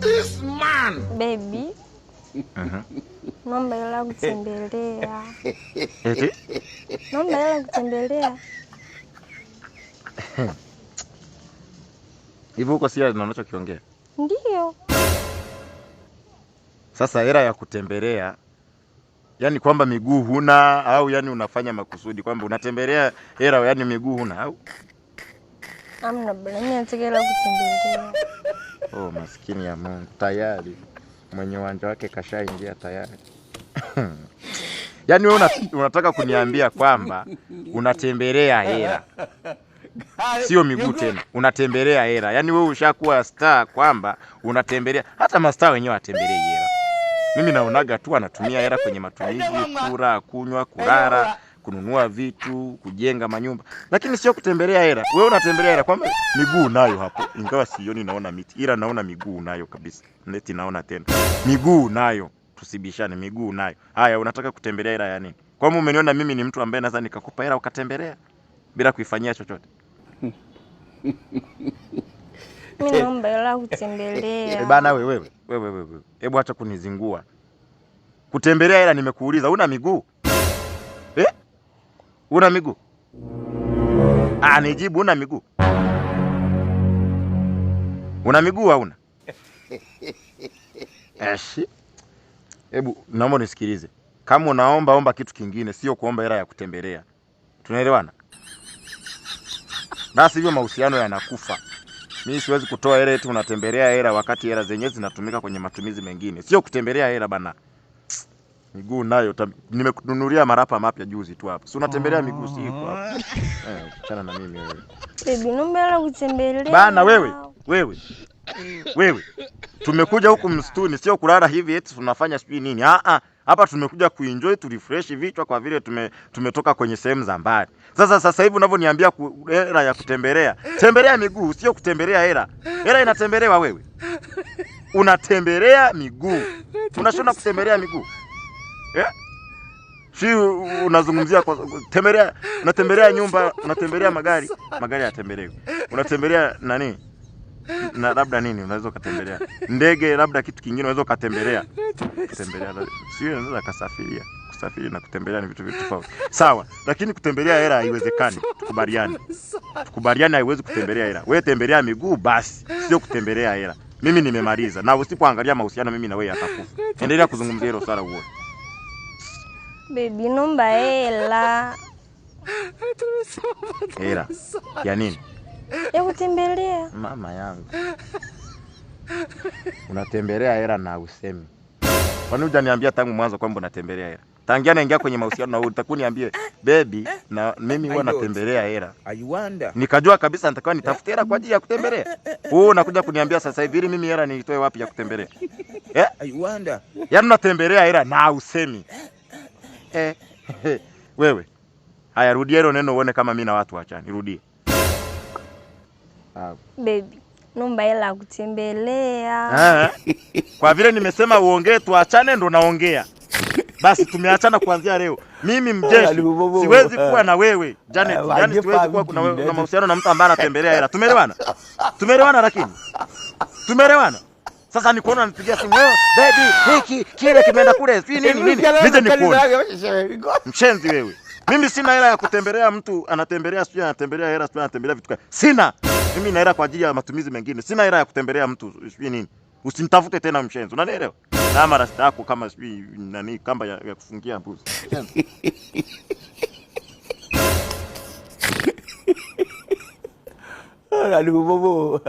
this man. Baby. Naomba hela kutembelea. Eti? Naomba hela kutembelea. Hivi huko si unachokiongea? Ndio. Sasa hela ya kutembelea, yani kwamba miguu huna au yani unafanya makusudi kwamba unatembelea hela yani miguu huna au? Amna bwana, mimi nataka hela kutembelea. Oh, maskini ya Mungu. Tayari mwenye uwanja wake kashaingia tayari. Yaani wewe unataka kuniambia kwamba unatembelea hela, sio miguu tena, unatembelea hela. Yaani wewe ushakuwa star kwamba unatembelea. Hata mastaa wenyewe watembelea hela. Mimi naonaga tu anatumia hela kwenye matumizi, kula, kunywa, kulala, kununua vitu, kujenga manyumba, lakini sio kutembelea hela. Wewe unatembelea hela kwamba miguu nayo hapo, ingawa sioni naona miti, ila naona miguu nayo kabisa. Neti naona tena miguu nayo, tusibishane, miguu nayo. Haya, unataka kutembelea hela ya nini? Kwa nini umeniona mimi ni mtu ambaye naweza nikakupa hela ukatembelea bila kuifanyia chochote? Mimi naomba hela kutembelea. Bana wewe. Hebu acha kunizingua. Kutembelea hela nimekuuliza, una miguu? Una miguu? Nijibu, una miguu? Una miguu au una? Hebu naomba unisikilize. Kama unaomba kitu kingine, sio kuomba hela ya kutembelea. Tunaelewana? Basi hivyo mahusiano yanakufa. Mimi siwezi kutoa hela eti unatembelea hela wakati hela zenyewe zinatumika kwenye matumizi mengine. Sio kutembelea hela bana. Miguu nayo nimekununulia marapa mapya juzi tu hapa. Si unatembelea miguu si iko hapa. Achana na mimi wewe. Baby, naomba hela kutembelea. Bana wewe. Tumekuja huku msituni sio kulala hivi eti tunafanya sijui nini. Hapa tumekuja kuenjoy, tu refresh vichwa kwa vile tumetoka kwenye sehemu za mbali. Sasa hivi unavyoniambia hela ya kutembelea. Tembelea miguu sio kutembelea hela. Hela inatembelewa wewe. Unatembelea miguu. Unashona kutembelea miguu. Si unazungumzia kwa tembelea, unatembelea nyumba, unatembelea magari yatembelewe. Unatembelea nani? Na labda nini unaweza kutembelea? Ndege, labda kitu kingine unaweza kutembelea. Kutembelea sio unaweza kusafiri na kutembelea ni vitu tofauti. Sawa, lakini kutembelea hela haiwezekani. Tukubaliane haiwezi kutembelea hela. Wewe tembelea miguu basi, sio kutembelea hela. Mimi nimemaliza. Na usipoangalia mahusiano mimi na wewe atakufa. Endelea kuzungumzia hilo swala uone. Baby, naomba hela. Hela ya nini? Ya kutembelea. Mama yangu. Unatembelea hela na usemi. Kwani hujaniambia tangu mwanzo kwamba unatembelea hela? Tangia naingia kwenye mahusiano na wewe utakuniambie baby na mimi huwa natembelea hela. Nikajua kabisa nitakuwa nitafuta hela kwa ajili ya kutembelea. Wewe unakuja kuniambia sasa hivi mimi hela nitoe wapi ya kutembelea? Yaani unatembelea hela na usemi. Wewe. Haya, rudia hilo neno uone kama mimi na watu waachane. Rudie. Baby, naomba hela kutembelea. Kwa vile nimesema uongee tuachane ndo naongea. Basi tumeachana kuanzia leo. Mimi mjeshi siwezi kuwa na wewe Janet. Yaani siwezi kuwa na mahusiano na mtu ambaye anatembelea hela. Tumeelewana? Tumeelewana lakini. Tumeelewana? Sasa nikuona nipigia simu leo, baby, hiki kile kimeenda kule, si nini? Nije nikuone. Mshenzi wewe. Mimi sina hela ya kutembelea mtu anatembelea, sio anatembelea hela, sio anatembelea vitu gani. Sina. Mimi na hela kwa ajili ya matumizi mengine. Sina hela ya kutembelea mtu, sio nini. Usinitafute tena mshenzi. Unanielewa? Na marasta yako kama sio nani kamba ya kufungia mbuzi. Aduh bobo.